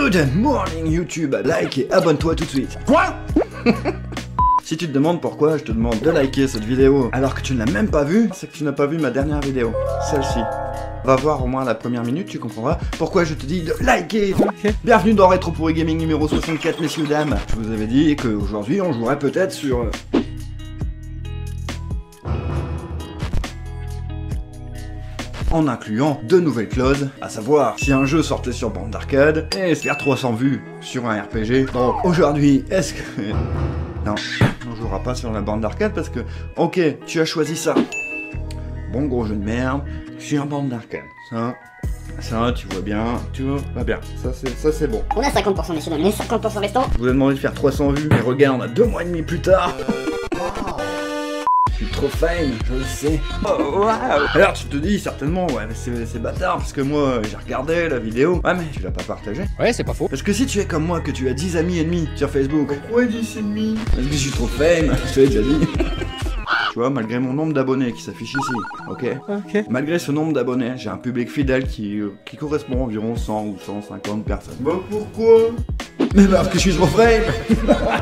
Good morning YouTube, like et abonne-toi tout de suite. Quoi? Si tu te demandes pourquoi je te demande de liker cette vidéo alors que tu ne l'as même pas vue, c'est que tu n'as pas vu ma dernière vidéo, celle-ci. Va voir au moins la première minute, tu comprendras pourquoi je te dis de liker. Okay. Bienvenue dans Retro Pourri Gaming numéro 64, messieurs dames. Je vous avais dit qu'aujourd'hui on jouerait peut-être sur... en incluant deux nouvelles clauses, à savoir si un jeu sortait sur bande d'arcade et se faire 300 vues sur un RPG. Donc aujourd'hui, est-ce que... non, on jouera pas sur la bande d'arcade parce que, ok, tu as choisi ça. Bon gros jeu de merde, sur bande d'arcade. Ça, tu vois bien, va bien, ça c'est bon. On a 50% messieurs dames, les 50% restants. Je vous ai demandé de faire 300 vues, mais regarde, 2 mois et demi plus tard. Je suis trop fame, je le sais. Oh, wow. Alors tu te dis certainement, ouais mais c'est bâtard parce que moi j'ai regardé la vidéo. Ouais mais tu l'as pas partagé. Ouais c'est pas faux. Parce que si tu es comme moi, que tu as 10 amis et demi sur Facebook. Pourquoi 10 et demi? Parce que je suis trop fame, je te l'ai déjà dit. Tu vois, malgré mon nombre d'abonnés qui s'affiche ici, ok. Malgré ce nombre d'abonnés, j'ai un public fidèle qui correspond à environ 100 ou 150 personnes. Bah pourquoi? Mais parce que je suis trop fame.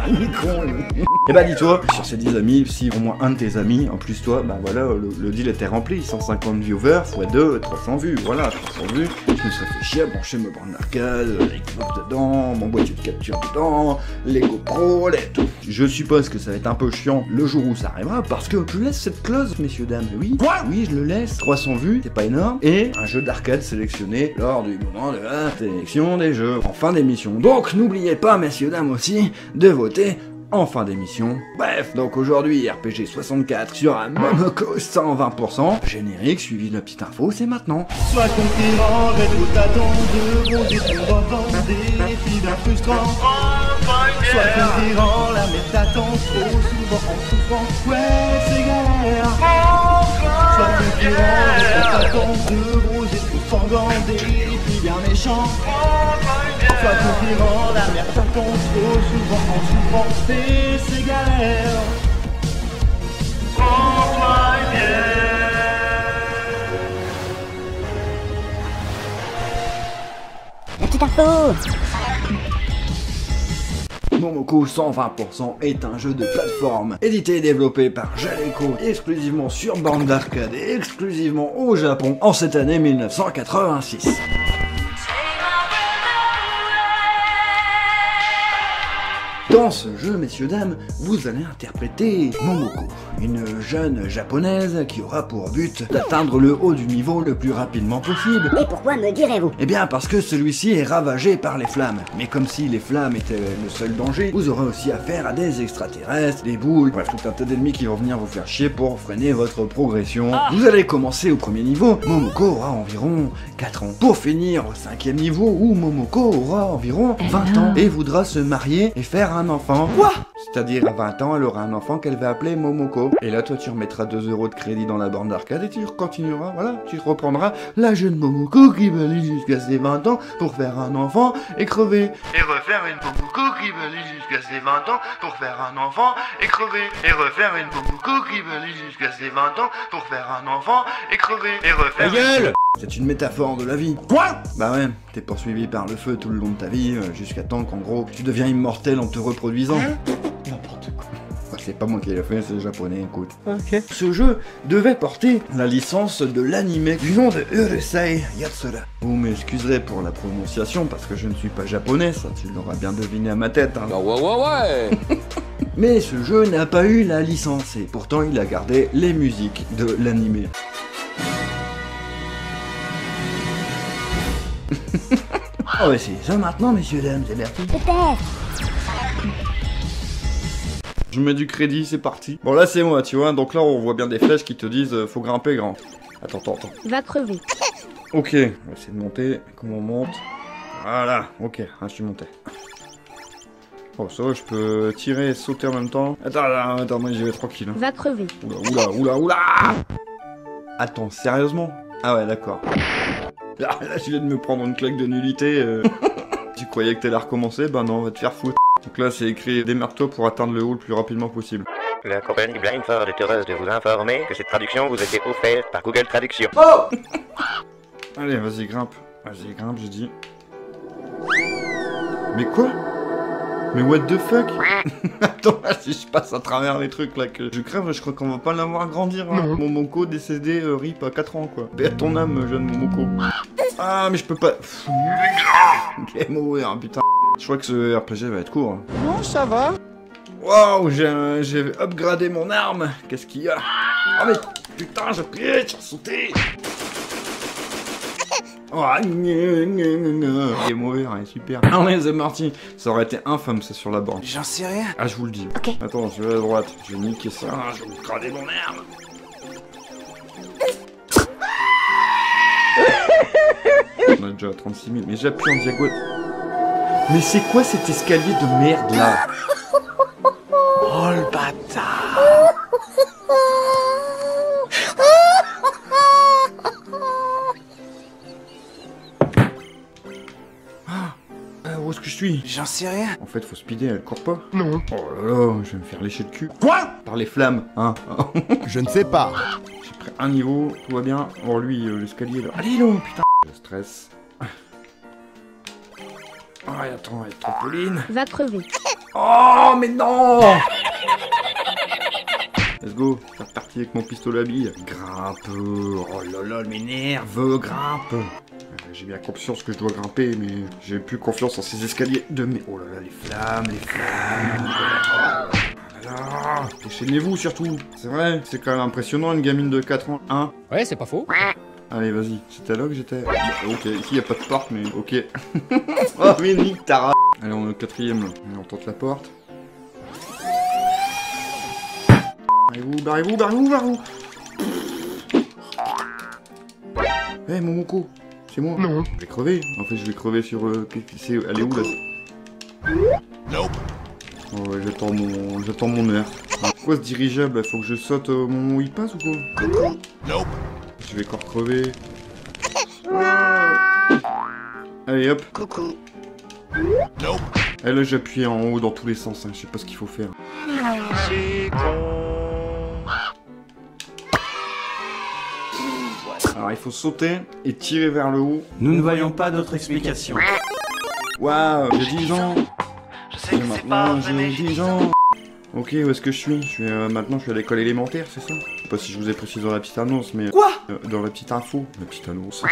Il est con lui. Et bah dis-toi, sur ces 10 amis, si au moins un de tes amis, en plus toi, bah voilà, le deal était rempli, 150 viewers, x2, 300 vues, voilà, 300 vues, je me serais fait chier à brancher mes bornes d'arcade, les Xbox dedans, mon boîtier de capture dedans, les GoPro, les tout. Je suppose que ça va être un peu chiant le jour où ça arrivera, parce que je laisse cette clause, messieurs dames, oui. Quoi? Oui, je le laisse, 300 vues, c'est pas énorme, et un jeu d'arcade sélectionné lors du moment de la sélection des jeux, en fin d'émission. Donc n'oubliez pas, messieurs dames aussi, de voter en fin d'émission. Bref, donc aujourd'hui RPG 64 sur un Momoko 120%. Générique suivi de la petite info, c'est maintenant. Sois conquérant, rétro t'attend de bons détours revend des défis bien frustrants. Sois conquérant, la merde t'attend trop souvent en souffrant. Ouais, c'est galère. Sois conquérant, rétro t'attend de gros détours sanglants, des défis bien méchants. Sois conquérant, la merde t'attend trop souvent en souffrant, c'est galère. Prends-toi La petite info. Momoko 120% est un jeu de plateforme édité et développé par Jaleco, exclusivement sur borne d'arcade et exclusivement au Japon en cette année 1986. Dans ce jeu, messieurs dames, vous allez interpréter Momoko, une jeune japonaise qui aura pour but d'atteindre le haut du niveau le plus rapidement possible. Et pourquoi me direz-vous? Eh bien parce que celui-ci est ravagé par les flammes. Mais comme si les flammes étaient le seul danger, vous aurez aussi affaire à des extraterrestres, des boules, bref tout un tas d'ennemis qui vont venir vous faire chier pour freiner votre progression. Vous allez commencer au premier niveau, Momoko aura environ 4 ans. Pour finir au 5e niveau où Momoko aura environ 20 ans et voudra se marier et faire un enfant. Quoi? C'est-à-dire à 20 ans, elle aura un enfant qu'elle va appeler Momoko. Et là, toi, tu remettras 2 € de crédit dans la borne d'arcade et tu continueras, voilà, tu reprendras la jeune Momoko qui va aller jusqu'à ses 20 ans pour faire un enfant et crever. Et refaire une Momoko qui va aller jusqu'à ses 20 ans pour faire un enfant et crever. Et refaire une Momoko qui va aller jusqu'à ses 20 ans pour faire un enfant et crever. Et refaire... Ta gueule! C'est une métaphore de la vie. Quoi? Bah ouais, t'es poursuivi par le feu tout le long de ta vie, jusqu'à temps qu'en gros, tu deviens immortel en te reproduisant. N'importe quoi. Bah, c'est pas moi qui l'ai fait, c'est les japonais, écoute. Ok. Ce jeu devait porter la licence de l'anime du nom de Urusei Yatsura. Vous m'excuserez pour la prononciation, parce que je ne suis pas japonais, ça tu l'auras bien deviné à ma tête. Hein. Ah ouais. Mais ce jeu n'a pas eu la licence, et pourtant il a gardé les musiques de l'anime. Oh ouais, c'est ça maintenant, messieurs dames, c'est parti. Peut-être. Je mets du crédit, c'est parti. Bon là c'est moi, tu vois, donc là on voit bien des flèches qui te disent faut grimper grand. Attends. Va crever. Ok, on va essayer de monter. Comment on monte? Voilà, ok, je suis monté. Oh ça va, je peux tirer et sauter en même temps. Attends, moi j'y vais tranquille. Va crever. Oula. Attends, sérieusement? Ah ouais, d'accord. Là, je viens de me prendre une claque de nullité. Tu croyais que t'allais recommencer? Bah non, on va te faire foutre. Donc là, c'est écrit « Démerde-toi pour atteindre le haut le plus rapidement possible ». La compagnie Blindford est heureuse de vous informer que cette traduction vous a été offerte par Google Traduction. Allez, vas-y, grimpe, je dis. Mais quoi? Mais what the fuck? Attends, si je passe à travers les trucs là que je crève, je crois qu'on va pas l'avoir grandir. Hein. Momoko décédé, RIP à 4 ans quoi. Paix à ton âme, jeune Momoko. Ah, mais je peux pas. Game over, putain. Je crois que ce RPG va être court. Non, ça va. Waouh, j'ai upgradé mon arme. Qu'est-ce qu'il y a? Oh mais putain, j'ai sauté. Oh, Game over, ouais, super. Ah ouais, c'est parti. Ça aurait été infâme, ça, sur la borne. J'en sais rien. Ah, je vous le dis. Ok. Attends, je vais à droite. Je vais niquer ça. Je vais upgrader mon arme. On a déjà 36 000. Mais j'appuie en diagonale. Mais c'est quoi cet escalier de merde, là? Oh, le bâtard. Où est-ce que je suis? J'en sais rien. En fait, faut speeder, elle court pas. Non. Oh là là, je vais me faire lécher le cul. Quoi? Par les flammes, hein. Je ne sais pas. J'ai pris un niveau, tout va bien. Oh lui, l'escalier là. Allez long, putain. Je stresse. Oh, attends, il y a trampoline. Va crever. Oh, mais non! Let's go, faire partie avec mon pistolet à billes. Grimpe. Oh là là, elle m'énerve, grimpe. J'ai bien conscience que je dois grimper, mais j'ai plus confiance en ces escaliers de mes... Oh là là, les flammes, les flammes. Oh là là. Déchaînez-vous surtout. C'est vrai, c'est quand même impressionnant une gamine de 4 ans. Hein? Ouais, c'est pas faux. Allez, vas-y. C'était là que j'étais. Ok, ici y a pas de porte, mais ok. Oh, mais nique ta race. Allez, on est au 4ème là. Allez, on tente la porte. Barrez-vous, barrez-vous, barrez-vous, barrez-vous. Eh, Momoko, c'est moi. Non. Je vais crever. En fait, je vais crever sur... c'est... Elle est où, là? Nope. Oh ouais, j'attends mon heure. Pourquoi ce dirigeable? Faut que je saute au moment où il passe ou quoi? Nope. Je vais encore crever. Allez, hop. Coucou. Nope. Et là, j'appuie en haut dans tous les sens, hein. Je sais pas ce qu'il faut faire. C'est con. Alors, il faut sauter et tirer vers le haut. Nous ne voyons pas d'autre explication. Waouh, j'ai 10 ans. Je sais que c'est pas Maintenant, vrai, j'ai mais 10 ans. Ok, où est-ce que je suis? Maintenant, je suis à l'école élémentaire, c'est ça? Je sais pas si je vous ai précisé dans la petite annonce, mais... Quoi? Dans la petite info. La petite annonce.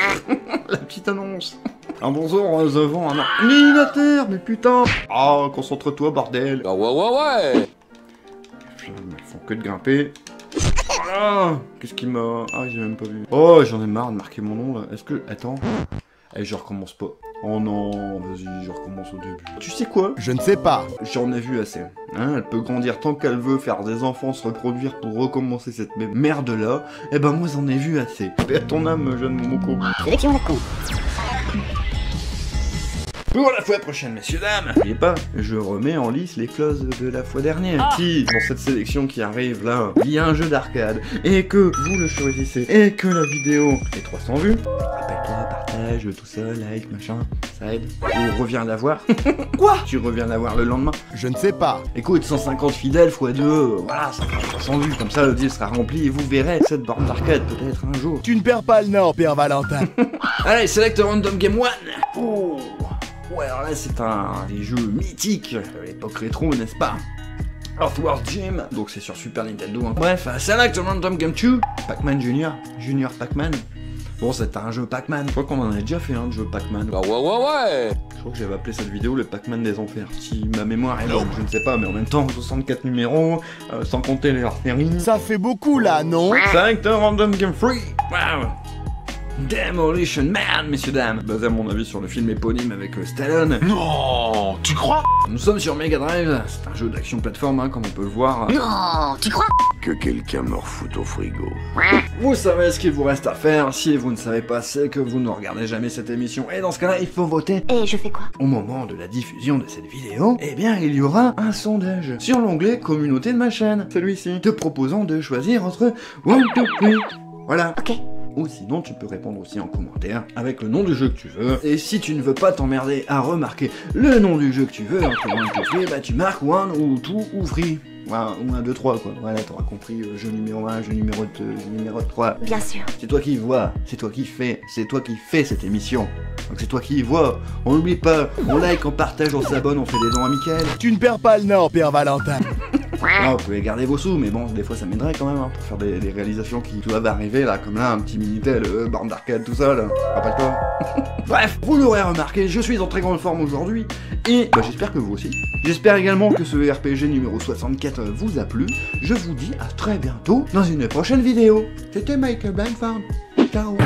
La petite annonce. Un bonjour, nous avons un ordinateur, mais putain. Oh, concentre-toi, bordel. Bah ouais. Ils font que de grimper. Ah, qu'est-ce qui m'a... Ah, j'ai même pas vu. Oh, j'en ai marre de marquer mon nom, là. Est-ce que... Attends. Eh, je recommence pas. Oh non, vas-y, je recommence au début. Tu sais quoi? Je ne sais pas. J'en ai vu assez. Hein, elle peut grandir tant qu'elle veut, faire des enfants, se reproduire pour recommencer cette même merde-là. Eh ben, moi, j'en ai vu assez. Paix à ton âme, jeune Momoko. Sélection la con. Pour la fois prochaine, messieurs, dames. N'oubliez pas, je remets en lice les clauses de la fois dernière. Si, dans cette sélection qui arrive là, il y a un jeu d'arcade, et que vous le choisissez, et que la vidéo est 300 vues, rappelle-toi, partage, tout ça, like, machin, ça aide. Ou reviens la voir. Quoi? Tu reviens la voir le lendemain. Je ne sais pas. Écoute, 150 fidèles x 2, voilà, ça fera 300 vues, comme ça le deal sera rempli, et vous verrez cette borne d'arcade peut-être un jour. Tu ne perds pas le nord, Père Valentin. Allez, select random game 1. Oh. Ouais, alors là, c'est un des jeux mythiques de l'époque rétro, n'est-ce pas? Earthworld Jim, donc c'est sur Super Nintendo. Hein. Bref, select random game 2. Pac-Man Junior, Junior Pac-Man. Bon, c'est un jeu Pac-Man. Je crois qu'on en a déjà fait un de jeu Pac-Man. Bah ouais. Je crois que j'avais appelé cette vidéo le Pac-Man des enfers. Si ma mémoire est bonne, je ne sais pas, mais en même temps, 64 numéros, sans compter les hors-séries. Ça fait beaucoup là, non? Select random game 3. Wow. Demolition Man, messieurs dames, basé à mon avis sur le film éponyme avec Stallone. Non, tu crois? Nous sommes sur Mega Drive, c'est un jeu d'action plateforme, hein, comme on peut le voir. Non, tu crois? Que quelqu'un me refoute au frigo. Vous savez ce qu'il vous reste à faire, si vous ne savez pas, c'est que vous ne regardez jamais cette émission, et dans ce cas-là, il faut voter. Et je fais quoi? Au moment de la diffusion de cette vidéo, eh bien, il y aura un sondage sur l'onglet communauté de ma chaîne, celui-ci, te proposant de choisir entre 1, 2, 3. Voilà. Ok. Ou sinon, tu peux répondre aussi en commentaire avec le nom du jeu que tu veux. Et si tu ne veux pas t'emmerder à remarquer le nom du jeu que tu veux, entre 1 et 2, bah tu marques 1 ou 2 ou 3. Voilà, ou 1, 2, 3 quoi. Voilà, t'auras compris, jeu numéro 1, jeu numéro 2, jeu numéro 3. Bien sûr. C'est toi qui vois, c'est toi qui fais cette émission. Donc c'est toi qui y vois. On n'oublie pas, on like, on partage, on s'abonne, on fait des dons à Mickaël. Tu ne perds pas le nord, Père Valentin. Non, vous pouvez garder vos sous, mais bon, des fois ça m'aiderait quand même hein, pour faire des réalisations qui doivent arriver là, comme là, un petit Minitel, borne d'arcade, tout ça là. Rappelle-toi. Bref, vous l'aurez remarqué, je suis en très grande forme aujourd'hui, et bah, j'espère que vous aussi. J'espère également que ce RPG numéro 64 vous a plu. Je vous dis à très bientôt dans une prochaine vidéo. C'était Michael Blanford. Ciao.